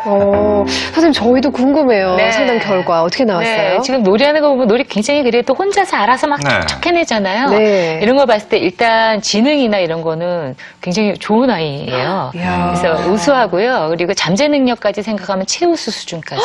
선생님, 저희도 궁금해요. 네. 상담 결과 어떻게 나왔어요? 네, 지금 놀이하는 거 보면 놀이 굉장히 그래도 혼자서 알아서 막 네. 척척 해내잖아요. 네. 이런 거 봤을 때 일단 지능이나 이런 거는 굉장히 좋은 아이예요. 이야. 그래서 우수하고요. 그리고 잠재 능력까지 생각하면 최우수 수준까지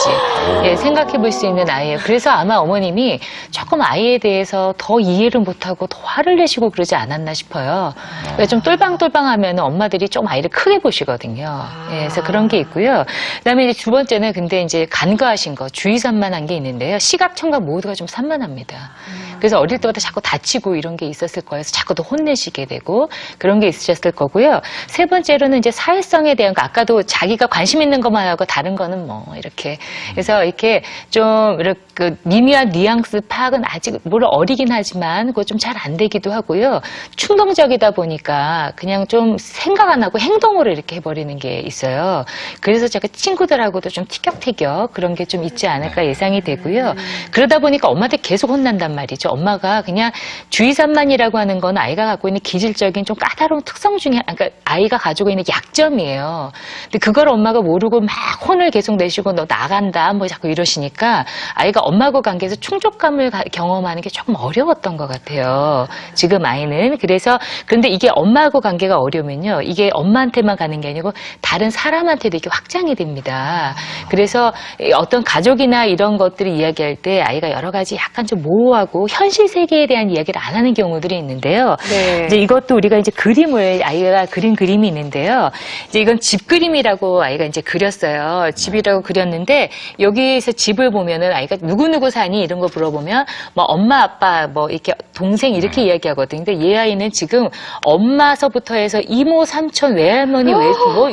예, 생각해 볼 수 있는 아이예요. 그래서 아마 어머님이 조금 아이에 대해서 더 이해를 못하고 더 화를 내시고 그러지 않았나 싶어요. 그러니까 좀 똘방똘방하면 엄마들이 좀 아이를 크게 보시거든요. 예, 그래서 그런 게 있고요. 그다음에 이제 두 번째는 근데 이제 간과하신 거, 주의산만한 게 있는데요. 시각, 청각 모두가 좀 산만합니다. 그래서 어릴 때부터 자꾸 다치고 이런 게 있었을 거예요. 자꾸 더 혼내시게 되고 그런 게 있으셨을 거고요. 세 번째로는 이제 사회성에 대한 거, 아까도 자기가 관심 있는 것만 하고 다른 거는 뭐 이렇게. 그래서 이렇게 좀 이렇게 미미한 뉘앙스 파악은 아직 물론 어리긴 하지만 그거 좀 잘 안 되기도 하고요. 충동적이다 보니까 그냥 좀 생각 안 하고 행동으로 이렇게 해버리는 게 있어요. 그래서 제가 친구들하고도 좀 티격태격 그런 게 좀 있지 않을까 예상이 되고요. 그러다 보니까 엄마한테 계속 혼난단 말이죠. 엄마가 그냥 주의산만이라고 하는 건 아이가 갖고 있는 기질적인 좀 까다로운 특성 중에, 그러니까 아이가 가지고 있는 약점이에요. 근데 그걸 엄마가 모르고 막 혼을 계속 내시고 너 나간다 뭐 자꾸 이러시니까 아이가 엄마하고 관계에서 충족감을 경험하는 게 조금 어려웠던 것 같아요. 지금 아이는. 그래서 그런데 이게 엄마하고 관계가 어려우면요. 이게 엄마한테만 가는 게 아니고 다른 사람한테도 이게 확장이 됩니다. 그래서 어떤 가족이나 이런 것들을 이야기할 때 아이가 여러 가지 약간 좀 모호하고 현실 세계에 대한 이야기를 안 하는 경우들이 있는데요. 네. 이제 이것도 우리가 이제 그림을 아이가 그린 그림이 있는데요. 이제 이건 집 그림이라고 아이가 이제 그렸어요. 집이라고 그렸는데 여기서 집을 보면은 아이가 누구누구 사니 이런 거 물어보면 뭐 엄마 아빠 뭐 이렇게 동생 이렇게 이야기하거든요. 근데 얘 아이는 지금 엄마서부터 해서 이모 삼촌 외할머니 외숙 뭐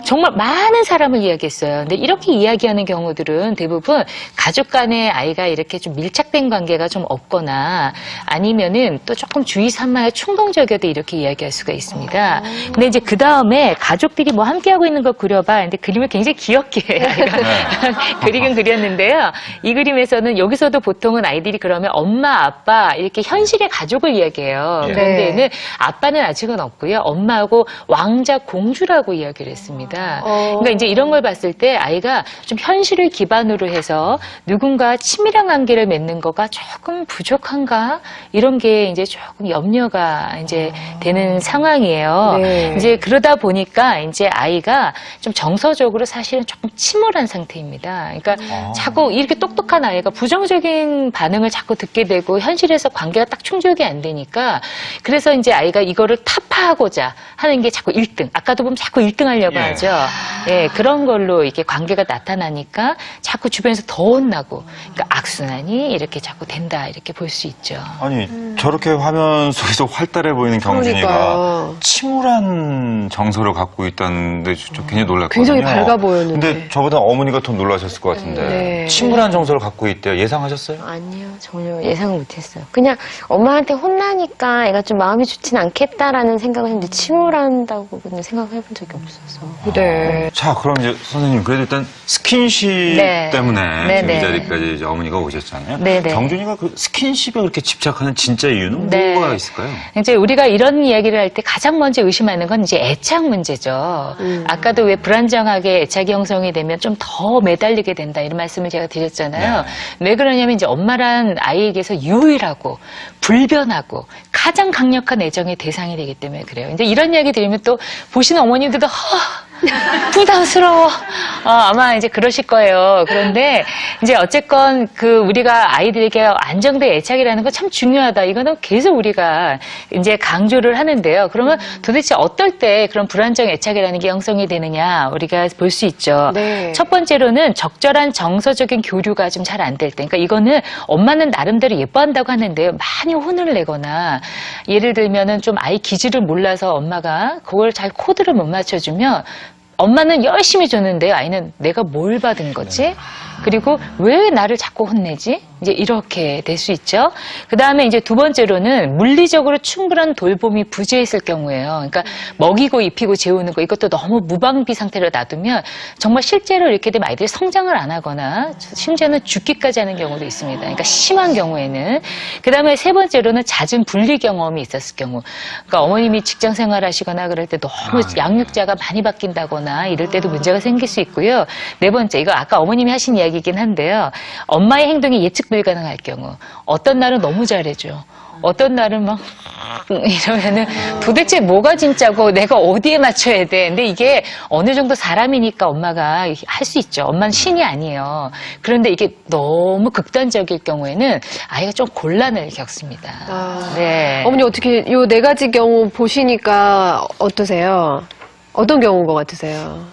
정말 많은 사람을 이야기했어요. 근데 이렇게 이야기하는 경우들은 대부분 가족 간에 아이가 이렇게 좀 밀착된 관계가 좀 없거나 아니면은 또 조금 주의 산만에 충동적이어도 이렇게 이야기할 수가 있습니다. 근데 이제 그 다음에 가족들이 뭐 함께하고 있는 걸 그려봐. 근데 그림을 굉장히 귀엽게 아이가 그리긴 그렸는데요. 이 그림에서는 여기서도 보통은 아이들이 그러면 엄마, 아빠 이렇게 현실의 가족을 이야기해요. 네. 그런데는 아빠는 아직은 없고요. 엄마하고 왕자 공주라고 이야기를 했습니다. 그러니까 이제 이런 걸 봤을 때 아이가 좀 현실을 기반으로 해서 누군가 친밀한 관계를 맺는 거가 조금 부족한가 이런 게 이제 조금 염려가 이제 되는 상황이에요. 네. 이제 그러다 보니까 이제 아이가 좀 정서적으로 사실은 조금 침울한 상태입니다. 그러니까 자꾸 이렇게 똑똑한 아이가 부정적인 반응을 자꾸 듣게 되고 현실에서 관계가 딱 충족이 안 되니까 그래서 이제 아이가 이거를 타파하고자 하는 게 자꾸 1등. 아까도 보면 자꾸 1등 하려고 하죠. 예, 그런 걸로 이렇게 관계가 나타나니까 자꾸 주변에서 더 혼나고 그러니까 악순환이 이렇게 자꾸 된다 이렇게 볼 수 있죠. 아니 저렇게 화면 속에서 활달해 보이는 경준이가 그러니까요. 침울한 정서를 갖고 있다는데 저 굉장히 놀랐거든요. 굉장히 밝아 보였는데. 근데 저보다 어머니가 더 놀라셨을 것 같은데 네. 침울한 정서를 갖고 있대요. 예상하셨어요? 아니요, 전혀 예상을 못했어요. 그냥 엄마한테 혼나니까 애가 좀 마음이 좋진 않겠다라는 생각을 했는데 침울한다고는 생각을 해본 적이 없어서. 네. 자, 그럼 이제 선생님 그래도 일단 스킨십 네. 때문에 네, 지금 네. 이 자리까지 이제 어머니가 오셨잖아요. 네, 네. 경준이가 그 스킨십에 그렇게 집착하는 진짜 이유는 네. 뭐가 있을까요? 이제 우리가 이런 이야기를 할 때 가장 먼저 의심하는 건 이제 애착 문제죠. 아까도 왜 불안정하게 애착이 형성이 되면 좀 더 매달리게 된다 이런 말씀을 제가 드렸잖아요. 왜 그러냐면 이제 엄마란 아이에게서 유일하고 불변하고 가장 강력한 애정의 대상이 되기 때문에 그래요. 이제 이런 이야기 들으면 또 보시는 어머님들도 부담스러워. 아마 이제 그러실 거예요. 그런데 이제 어쨌건 그 우리가 아이들에게 안정된 애착이라는 건 참 중요하다. 이거는 계속 우리가 이제 강조를 하는데요. 그러면 도대체 어떨 때 그런 불안정 애착이라는 게 형성이 되느냐 우리가 볼 수 있죠. 네. 첫 번째로는 적절한 정서적인 교류가 좀 잘 안 될 때. 그러니까 이거는 엄마는 나름대로 예뻐한다고 하는데요. 많이 혼을 내거나 예를 들면은 좀 아이 기질을 몰라서 엄마가 그걸 잘 코드를 못 맞춰주면 엄마는 열심히 줬는데 아이는 내가 뭘 받은 거지? 그리고 왜 나를 자꾸 혼내지? 이제 이렇게 될 수 있죠. 그 다음에 이제 두 번째로는 물리적으로 충분한 돌봄이 부재했을 경우예요. 그러니까 먹이고 입히고 재우는 거 이것도 너무 무방비 상태로 놔두면 정말 실제로 이렇게 되면 아이들이 성장을 안 하거나 심지어는 죽기까지 하는 경우도 있습니다. 그러니까 심한 경우에는. 그 다음에 세 번째로는 잦은 분리 경험이 있었을 경우. 그러니까 어머님이 직장 생활하시거나 그럴 때 너무 양육자가 많이 바뀐다거나 이럴 때도 문제가 생길 수 있고요. 네 번째, 이거 아까 어머님이 하신 이야기이긴 한데요. 엄마의 행동이 예측 불가능할 경우. 어떤 날은 너무 잘해줘. 어떤 날은 막 이러면은 도대체 뭐가 진짜고 내가 어디에 맞춰야 돼. 근데 이게 어느 정도 사람이니까 엄마가 할 수 있죠. 엄마는 신이 아니에요. 그런데 이게 너무 극단적일 경우에는 아이가 좀 곤란을 겪습니다. 네. 어머니 어떻게 요 네 가지 경우 보시니까 어떠세요? 어떤 경우인 것 같으세요?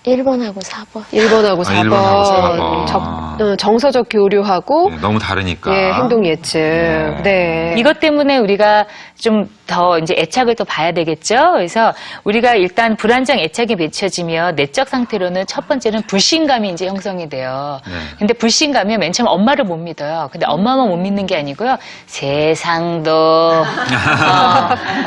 1번하고 4번. 1번하고 4번. 1번하고 4번. 정서적 교류하고 너무 다르니까. 예, 행동 예측. 네. 이것 때문에 우리가 좀 더 이제 애착을 더 봐야 되겠죠. 그래서 우리가 일단 불안정 애착이 맺혀지면 내적 상태로는 첫 번째는 불신감이 이제 형성이 돼요. 네. 근데 불신감이면 맨 처음 엄마를 못 믿어요. 근데 엄마만 못 믿는 게 아니고요. 세상도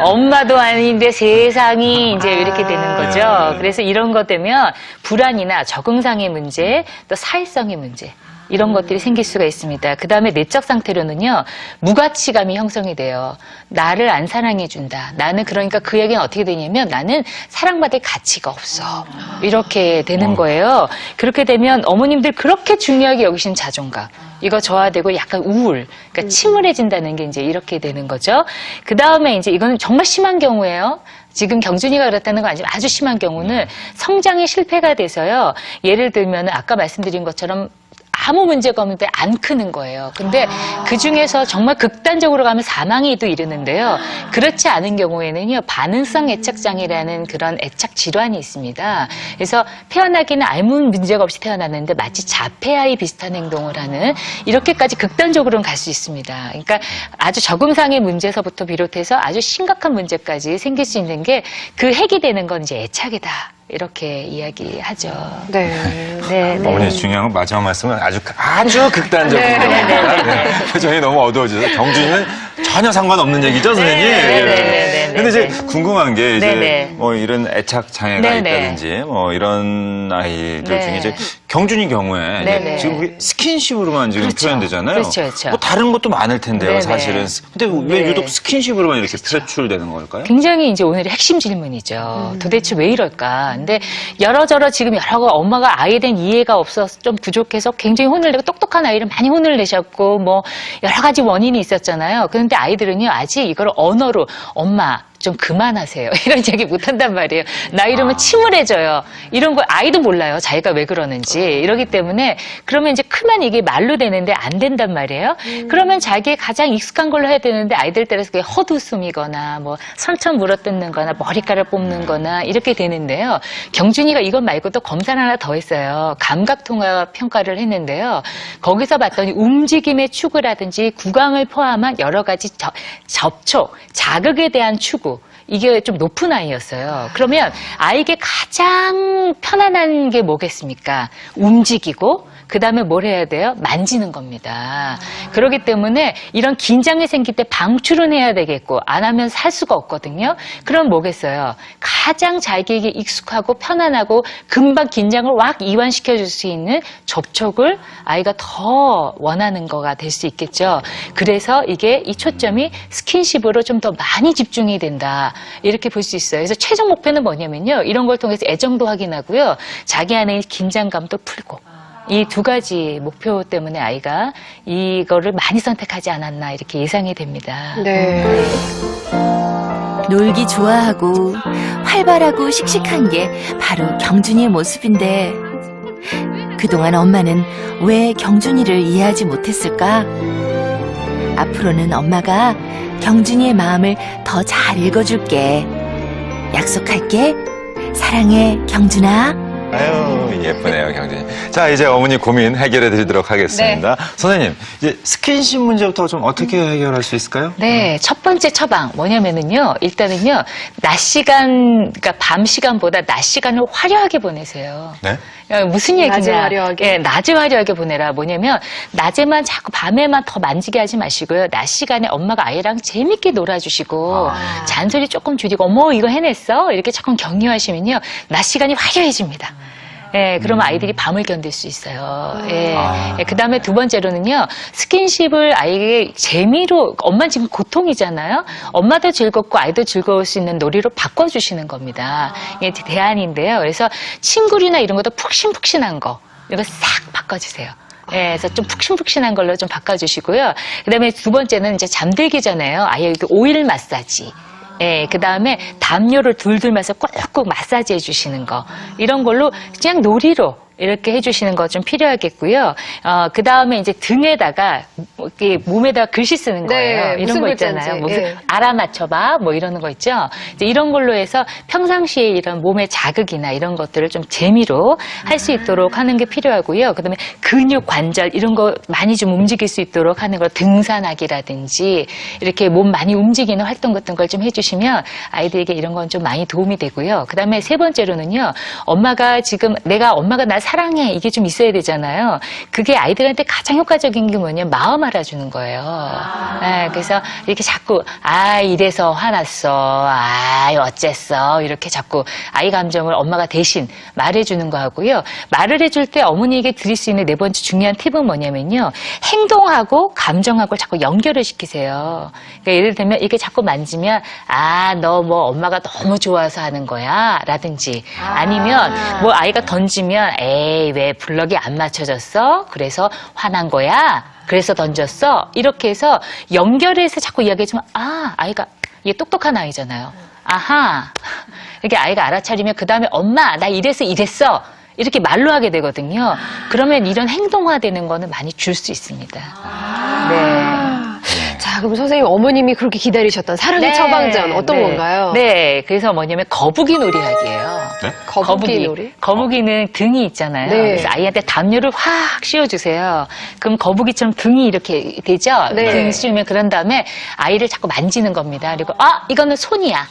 엄마도 아닌데 세상이 이제 이렇게 되는 거죠. 그래서 이런 것 때문에 불안이나 적응상의 문제, 또 사회성의 문제. 이런 것들이 생길 수가 있습니다. 그 다음에 내적 상태로는요, 무가치감이 형성이 돼요. 나를 안 사랑해준다. 나는 그러니까 그 얘기는 어떻게 되냐면 나는 사랑받을 가치가 없어. 이렇게 되는 거예요. 그렇게 되면 어머님들 그렇게 중요하게 여기신 자존감. 이거 저하되고 약간 우울, 그러니까 침울해진다는 게 이제 이렇게 되는 거죠. 그 다음에 이제 이거는 정말 심한 경우예요. 지금 경준이가 그렇다는 건 아니지만 아주 심한 경우는 성장이 실패가 돼서요. 예를 들면 아까 말씀드린 것처럼 아무 문제가 없는데 안 크는 거예요. 근데 그 중에서 정말 극단적으로 가면 사망에도 이르는데요. 그렇지 않은 경우에는요, 반응성 애착장애라는 그런 애착 질환이 있습니다. 그래서 태어나기는 아무 문제가 없이 태어났는데 마치 자폐아이 비슷한 행동을 하는 이렇게까지 극단적으로는 갈 수 있습니다. 그러니까 아주 적응상의 문제서부터 비롯해서 아주 심각한 문제까지 생길 수 있는 게 그 핵이 되는 건 이제 애착이다. 이렇게 이야기하죠. 네. 네, 네. 어머니 중요한 건 마지막 말씀은 아주 극단적인 네. 겁니다. 네. 표정이 너무 어두워져서 경준이는 전혀 상관없는 얘기죠, 선생님? 네. 근데 이제 궁금한 게 이제 네. 뭐 이런 애착 장애가 네. 있다든지 뭐 이런 아이들 네. 중에 이제 경준이 경우에 네. 이제 지금 그게 스킨십으로만 지금 그렇죠. 표현되잖아요. 그렇죠. 뭐 다른 것도 많을 텐데요, 네. 사실은. 근데 왜 네. 유독 스킨십으로만 이렇게 표출되는 걸까요? 굉장히 이제 오늘의 핵심 질문이죠. 도대체 왜 이럴까? 근데 여러저러 지금 여러 엄마가 아이에 대한 이해가 없어서 좀 부족해서 굉장히 혼을 내고 똑똑한 아이를 많이 혼을 내셨고 뭐 여러 가지 원인이 있었잖아요. 그런데 아이들은요 아직 이걸 언어로 엄마 좀 그만하세요. 이런 얘기 못한단 말이에요. 나 이러면 침울해져요. 이런 거 아이도 몰라요. 자기가 왜 그러는지. 이러기 때문에 그러면 이제 크면 이게 말로 되는데 안 된단 말이에요. 그러면 자기의 가장 익숙한 걸로 해야 되는데 아이들 따라서 그게 헛웃음이거나 뭐 선천 물어뜯는 거나 머리카락 뽑는 거나 이렇게 되는데요. 경준이가 이것 말고 또 검사를 하나 더 했어요. 감각통화 평가를 했는데요. 거기서 봤더니 움직임의 추구라든지 구강을 포함한 여러 가지 접촉, 자극에 대한 추구 이게 좀 높은 아이였어요. 그러면 아이에게 가장 편안한 게 뭐겠습니까? 움직이고 그 다음에 뭘 해야 돼요? 만지는 겁니다. 그렇기 때문에 이런 긴장이 생길 때 방출은 해야 되겠고 안 하면 살 수가 없거든요. 그럼 뭐겠어요? 가장 자기에게 익숙하고 편안하고 금방 긴장을 확 이완시켜줄 수 있는 접촉을 아이가 더 원하는 거가 될 수 있겠죠. 그래서 이게 이 초점이 스킨십으로 좀 더 많이 집중이 된다. 이렇게 볼 수 있어요. 그래서 최종 목표는 뭐냐면요. 이런 걸 통해서 애정도 확인하고요. 자기 안에 긴장감도 풀고. 이 두 가지 목표 때문에 아이가 이거를 많이 선택하지 않았나 이렇게 예상이 됩니다. 네. 놀기 좋아하고 활발하고 씩씩한 게 바로 경준이의 모습인데 그동안 엄마는 왜 경준이를 이해하지 못했을까? 앞으로는 엄마가 경준이의 마음을 더 잘 읽어줄게. 약속할게. 사랑해, 경준아. 아유, 예쁘네요, 경진이. 자, 이제 어머니 고민 해결해 드리도록 하겠습니다. 선생님, 이제 스킨십 문제부터 좀 어떻게 해결할 수 있을까요? 네, 첫 번째 처방 뭐냐면은요, 일단은요, 낮 시간, 그러니까 밤 시간보다 낮 시간을 화려하게 보내세요. 네. 무슨 얘기냐? 낮에 화려하게. 예, 낮에 화려하게 보내라. 뭐냐면 낮에만 자꾸 밤에만 더 만지게 하지 마시고요. 낮 시간에 엄마가 아이랑 재밌게 놀아주시고 잔소리 조금 줄이고 어머 이거 해냈어 이렇게 조금 격려하시면요, 낮 시간이 화려해집니다. 예, 그러면 아이들이 밤을 견딜 수 있어요. 예. 그 다음에 두 번째로는요, 스킨십을 아이에게 재미로, 엄마 지금 고통이잖아요? 엄마도 즐겁고 아이도 즐거울 수 있는 놀이로 바꿔주시는 겁니다. 이게 대안인데요. 그래서 친구류나 이런 것도 푹신푹신한 거, 이거 싹 바꿔주세요. 예, 그래서 좀 푹신푹신한 걸로 좀 바꿔주시고요. 그 다음에 두 번째는 이제 잠들기 전에요. 아이에게 오일 마사지. 예, 그 다음에 담요를 둘둘 말아서 꾹꾹 마사지 해주시는 거. 이런 걸로 그냥 놀이로 이렇게 해주시는 거 좀 필요하겠고요. 그 다음에 이제 등에다가, 이렇게 몸에다가 글씨 쓰는 거예요. 네, 이런 무슨 거 글자인지, 있잖아요. 무슨, 예. 알아맞혀봐. 뭐 이러는 거 있죠. 이제 이런 걸로 해서 평상시에 이런 몸의 자극이나 이런 것들을 좀 재미로 할 수 있도록 하는 게 필요하고요. 그 다음에 근육, 관절 이런 거 많이 좀 움직일 수 있도록 하는 거, 등산하기라든지 이렇게 몸 많이 움직이는 활동 같은 걸 좀 해주시면 아이들에게 이런 건 좀 많이 도움이 되고요. 그 다음에 세 번째로는요, 엄마가 지금 엄마가 날 사랑해 이게 좀 있어야 되잖아요. 그게 아이들한테 가장 효과적인 게 뭐냐면 마음 알아주는 거예요. 네, 그래서 이렇게 자꾸 이래서 화났어, 어쨌어 이렇게 자꾸 아이 감정을 엄마가 대신 말해주는 거 하고요. 말을 해줄 때 어머니에게 드릴 수 있는 네 번째 중요한 팁은 뭐냐면요, 행동하고 감정하고 자꾸 연결을 시키세요. 그러니까 예를 들면 이렇게 자꾸 만지면 너 뭐 엄마가 너무 좋아서 하는 거야 라든지, 아니면 뭐 아이가 던지면 에이 왜 블럭이 안 맞춰졌어? 그래서 화난 거야? 그래서 던졌어? 이렇게 해서 연결해서 자꾸 이야기해주면 아이가, 이게 똑똑한 아이잖아요. 아하, 이렇게 아이가 알아차리면 그 다음에 엄마 나 이래서 이랬어 이렇게 말로 하게 되거든요. 그러면 이런 행동화되는 거는 많이 줄 수 있습니다. 네. 자, 그럼 선생님 어머님이 그렇게 기다리셨던 사랑의 처방전 어떤 건가요? 네, 그래서 뭐냐면 거북이 놀이하기예요. 네? 거북이 놀이? 거북이는 등이 있잖아요. 네. 그래서 아이한테 담요를 확 씌워주세요. 그럼 거북이처럼 등이 이렇게 되죠? 네. 등 씌우면 그런 다음에 아이를 자꾸 만지는 겁니다. 그리고 이거는 손이야.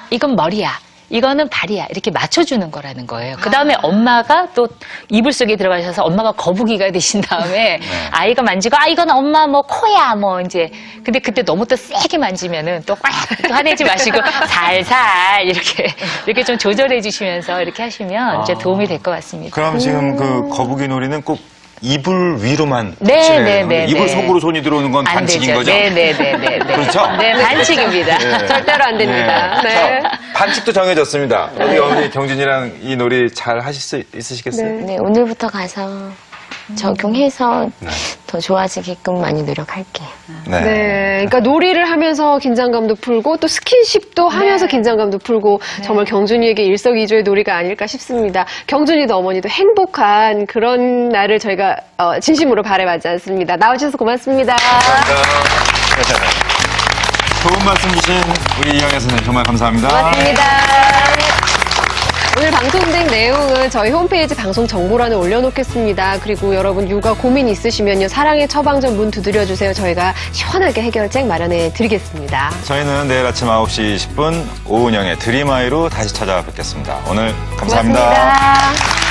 이건 머리야. 이거는 발이야. 이렇게 맞춰주는 거라는 거예요. 그 다음에 엄마가 또 이불 속에 들어가셔서 엄마가 거북이가 되신 다음에 아이가 만지고 이건 엄마 뭐 코야 뭐 이제. 근데 그때 너무 또 세게 만지면은 또 꽉 화내지 마시고 살살 이렇게 좀 조절해 주시면서 이렇게 하시면 이제 도움이 될 것 같습니다. 그럼 지금 그 거북이 놀이는 꼭 이불 위로만 네, 칠해야 네, 되는데 네, 이불 네. 속으로 손이 들어오는 건 안 반칙인 되죠. 거죠? 네네네. 그렇죠? 네, 반칙입니다. 네. 절대로 안 됩니다. 네. 자, 반칙도 정해졌습니다. 우리 어머니 경진이랑 이 놀이 잘 하실 수 있으시겠어요? 네, 오늘부터 가서 적용해서 더 좋아지게끔 많이 노력할게요. 네, 그러니까 놀이를 하면서 긴장감도 풀고 또 스킨십도 하면서 긴장감도 풀고 정말 경준이에게 일석이조의 놀이가 아닐까 싶습니다. 경준이도 어머니도 행복한 그런 날을 저희가 진심으로 바라지 않습니다. 나와주셔서 고맙습니다. 감사합니다. 좋은 말씀 주신 우리 이영애 선생님 정말 감사합니다. 고맙습니다. 오늘 방송된 내용은 저희 홈페이지 방송 정보란에 올려놓겠습니다. 그리고 여러분 육아 고민 있으시면요, 사랑의 처방전 문 두드려주세요. 저희가 시원하게 해결책 마련해 드리겠습니다. 저희는 내일 아침 9시 20분 오은영의 드림아이로 다시 찾아뵙겠습니다. 오늘 감사합니다. 고맙습니다.